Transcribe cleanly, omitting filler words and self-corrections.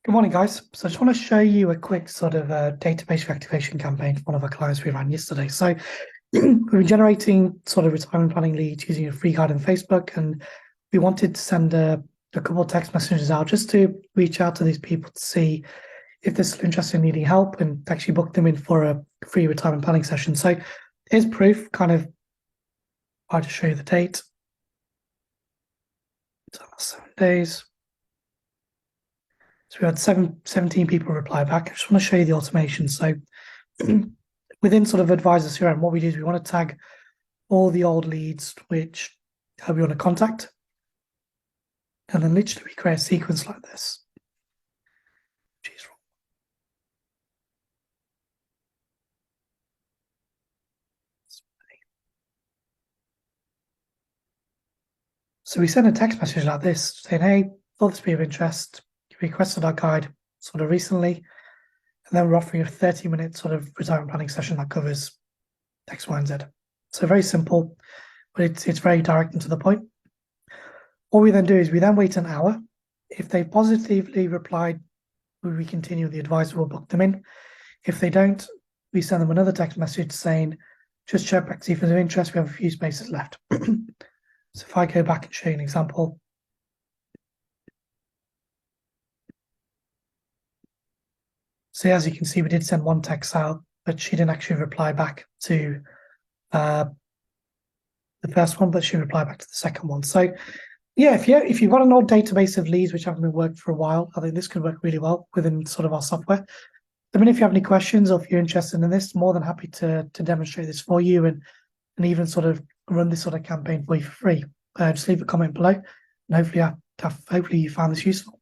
Good morning, guys. So I just want to show you a quick sort of database reactivation campaign for one of our clients we ran yesterday. So we've been generating sort of retirement planning leads using a free guide on Facebook, and we wanted to send a couple of text messages out just to reach out to these people to see if they're still interested in needing help and actually book them in for a free retirement planning session. So here's proof, I'll just show you the date. It's almost 7 days. So we had 17 people reply back. I just want to show you the automation. So within sort of Advisor CRM, what we do is we want to tag all the old leads which we want to contact. And then literally we create a sequence like this. So we send a text message like this saying, hey, thought this be of interest. You requested our guide sort of recently. And then we're offering a 30-minute sort of retirement planning session that covers X, Y, and Z. So very simple, but it's very direct and to the point. What we then do is we then wait an hour. If they positively replied, we continue, the advisor will book them in. If they don't, we send them another text message saying, just check back to see if there's of interest, we have a few spaces left. So if I go back and show you an example. So as you can see, we did send one text out, but she didn't actually reply back to the first one, but she replied back to the second one. So yeah, if you've got an old database of leads which haven't been worked for a while, I think this could work really well within sort of our software. I mean, if you have any questions or if you're interested in this, more than happy to demonstrate this for you and even sort of run this sort of campaign for you for free. Just leave a comment below, and hopefully you found this useful.